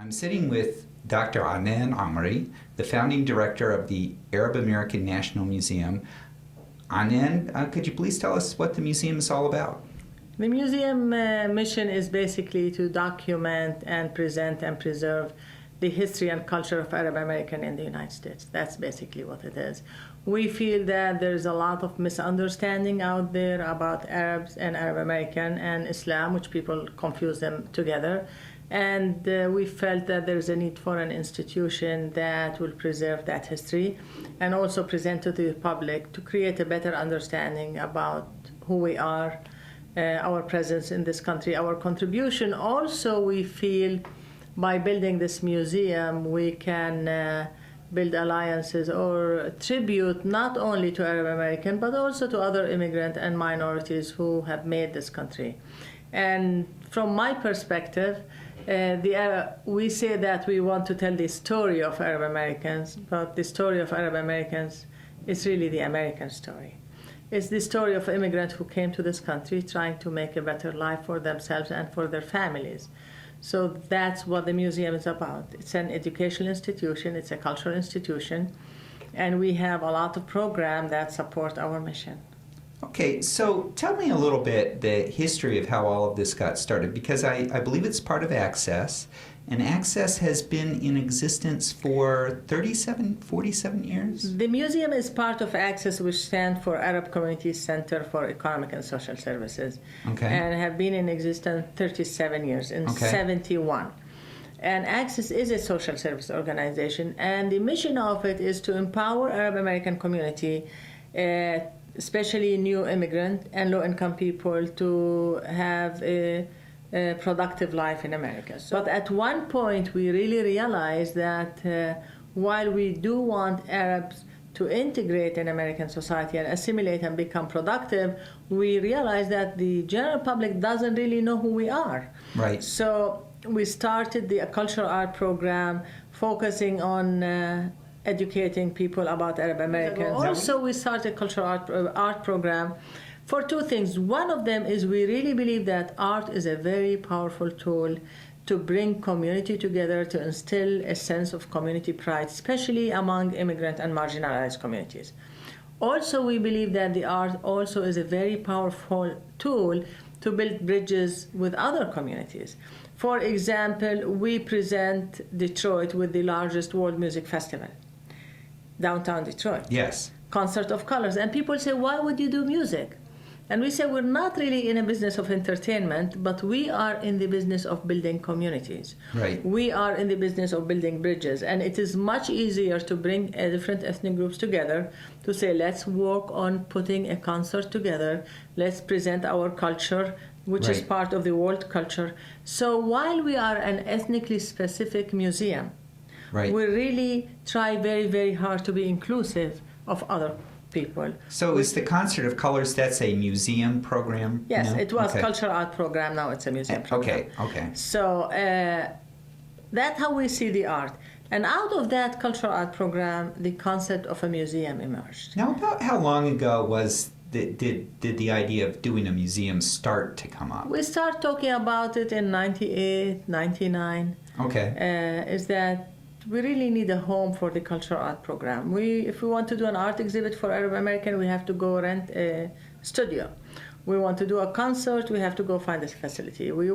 I'm sitting with Dr. Anan Ameri, the founding director of the Arab American National Museum. Anan, could you please tell us what the museum is all about? The museum mission is basically to document and present and preserve the history and culture of Arab American in the United States. That's basically what it is. We feel that there's a lot of misunderstanding out there about Arabs and Arab American and Islam, which people confuse them together. And we felt that there's a need for an institution that will preserve that history and also present to the public to create a better understanding about who we are, our presence in this country, our contribution. Also, we feel by building this museum, we can build alliances or tribute not only to Arab American, but also to other immigrant and minorities who have made this country. And from my perspective, we say that we want to tell the story of Arab Americans, but the story of Arab Americans is really the American story. It's the story of immigrants who came to this country trying to make a better life for themselves and for their families. So that's what the museum is about. It's an educational institution, it's a cultural institution, and we have a lot of programs that support our mission. Okay, so tell me a little bit the history of how all of this got started, because I believe it's part of Access, and Access has been in existence for 47 years? The museum is part of Access, which stands for Arab Community Center for Economic and Social Services, okay, and have been in existence 37 years, in 71. And Access is a social service organization, and the mission of it is to empower Arab American community, especially new immigrant and low-income people, to have a productive life in America. But at one point, we really realized that while we do want Arabs to integrate in American society and assimilate and become productive, we realized that the general public doesn't really know who we are. Right. So we started the cultural art program focusing on educating people about Arab Americans. Also, we started a cultural art program for two things. One of them is we really believe that art is a very powerful tool to bring community together, to instill a sense of community pride, especially among immigrant and marginalized communities. Also, we believe that the art also is a very powerful tool to build bridges with other communities. For example, we present Detroit with the largest world music festival, downtown Detroit. Yes. Concert of Colors. And people say, why would you do music? And we say, we're not really in a business of entertainment, but we are in the business of building communities. Right. We are in the business of building bridges. And it is much easier to bring different ethnic groups together to say, let's work on putting a concert together. Let's present our culture, which is part of the world culture. So while we are an ethnically specific museum, we really try very, very hard to be inclusive of other people. So is the Concert of Colors, that's a museum program? Yes, now? it was cultural art program, now it's a museum program. Okay. So that's how we see the art. And out of that cultural art program, the concept of a museum emerged. Now, about how long ago did the idea of doing a museum start to come up? We started talking about it in 98, 99. Okay. Is that we really need a home for the cultural art program. If we want to do an art exhibit for Arab American, we have to go rent a studio. We want to do a concert, we have to go find a facility. We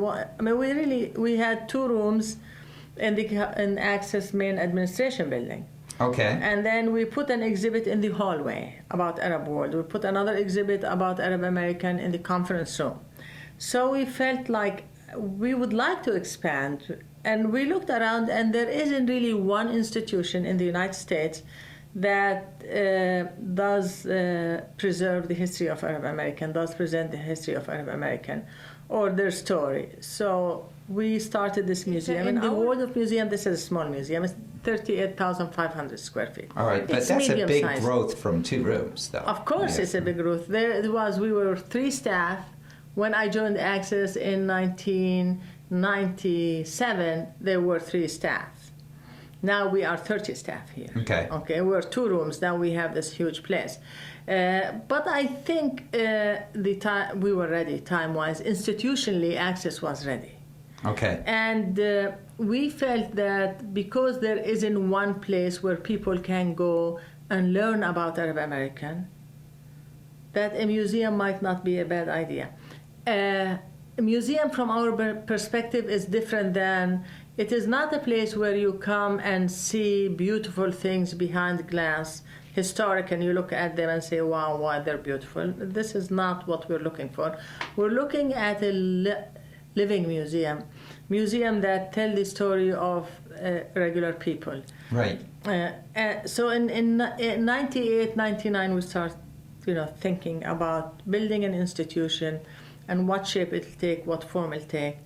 had 2 rooms in Access main administration building. Okay. And then we put an exhibit in the hallway about Arab world. We put another exhibit about Arab American in the conference room. So we felt like we would like to expand. And we looked around, and there isn't really one institution in the United States that does preserve the history of Arab American, does present the history of Arab American or their story. So we started this museum. In the world of museum, this is a small museum. It's 38,500 square feet. All right, but that's a big growth from 2 rooms, though. Of course, it's a big growth. We were 3 staff. When I joined Access in 1997, there were 3 staff. Now we are 30 staff here. Okay, we're 2 rooms. Now we have this huge place. But I think we were ready time-wise. Institutionally, Access was ready. Okay. And we felt that because there isn't one place where people can go and learn about Arab American, that a museum might not be a bad idea. A museum from our perspective is different than, it is not a place where you come and see beautiful things behind glass, historic, and you look at them and say, wow, they're beautiful. This is not what we're looking for. We're looking at a living museum that tell the story of regular people. Right. So in 98, 99, we start, thinking about building an institution and what shape it'll take, what form it'll take.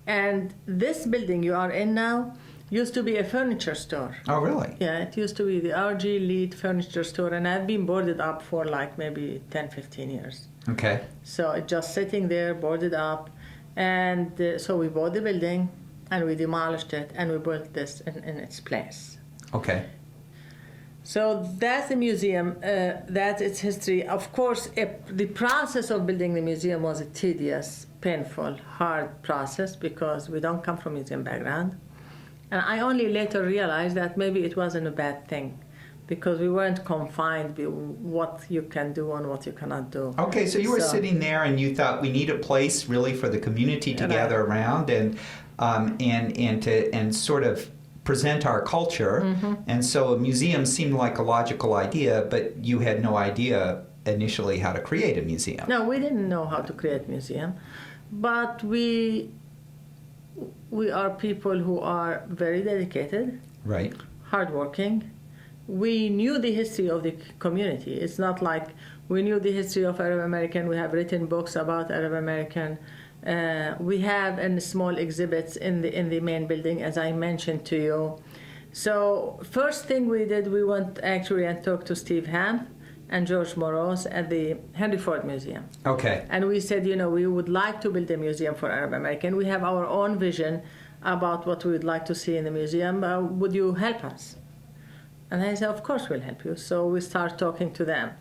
And this building you are in now used to be a furniture store. Oh, really? Yeah, it used to be the RG Lead Furniture Store, and I've been boarded up for like maybe 10, 15 years. Okay. So it's just sitting there, boarded up. And so we bought the building, and we demolished it, and we built this in its place. Okay. So that's the museum, that's its history. Of course, the process of building the museum was a tedious, painful, hard process because we don't come from museum background. And I only later realized that maybe it wasn't a bad thing because we weren't confined by what you can do and what you cannot do. Okay, so you were sitting there and you thought we need a place really for the community to gather around and sort of present our culture. Mm-hmm. And so a museum seemed like a logical idea, but you had no idea initially how to create a museum. No, we didn't know how to create a museum, but we are people who are very dedicated, right, hardworking. We knew the history of the community. It's not like we knew the history of Arab American. We have written books about Arab American. We have small exhibits in the main building, as I mentioned to you. So first thing we did, we went actually and talked to Steve Ham and George Morose at the Henry Ford Museum. Okay. And we said, we would like to build a museum for Arab American. We have our own vision about what we would like to see in the museum. Would you help us? And I said, of course we'll help you. So we start talking to them.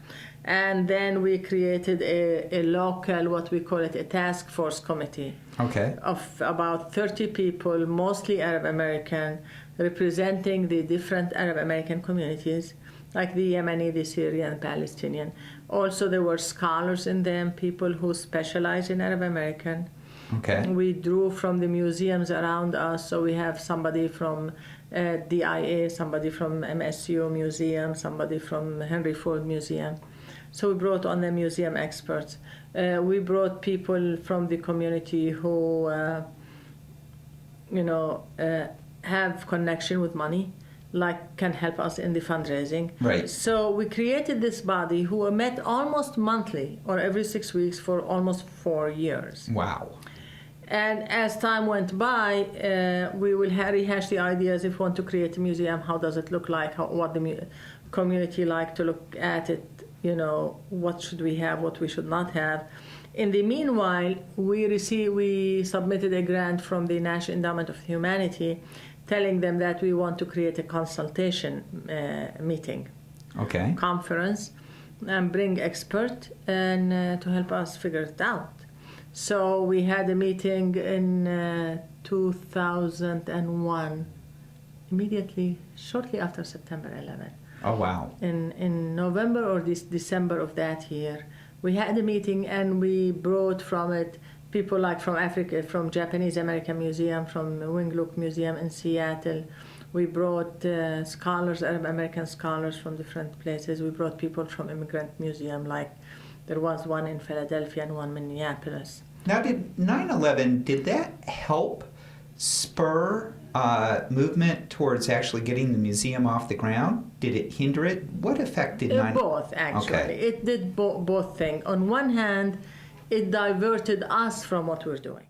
And then we created a local, what we call it, a task force committee. Okay. Of about 30 people, mostly Arab American, representing the different Arab American communities, like the Yemeni, the Syrian, Palestinian. Also, there were scholars in them, people who specialize in Arab American. Okay. We drew from the museums around us, so we have somebody from DIA, somebody from MSU Museum, somebody from Henry Ford Museum. So we brought on the museum experts. We brought people from the community who, have connection with money, like can help us in the fundraising. Right. So we created this body who met almost monthly or every 6 weeks for almost 4 years. Wow. And as time went by, we will rehash the ideas. If we want to create a museum, how does it look like? What the community like to look at it? What should we have? What we should not have? In the meanwhile, we submitted a grant from the National Endowment of Humanity, telling them that we want to create a consultation meeting, conference, and bring experts and to help us figure it out. So we had a meeting in 2001, immediately, shortly after September 11. Oh, wow. In November or December of that year, we had a meeting and we brought from it people like from Africa, from Japanese American Museum, from Wing-Luke Museum in Seattle. We brought scholars, Arab American scholars from different places. We brought people from Immigrant Museum, like there was one in Philadelphia and one in Minneapolis. Now, did 9/11, did that help spur movement towards actually getting the museum off the ground? Did it hinder it? What effect did 9/11? Both, actually. Okay. It did both things. On one hand, it diverted us from what we're doing.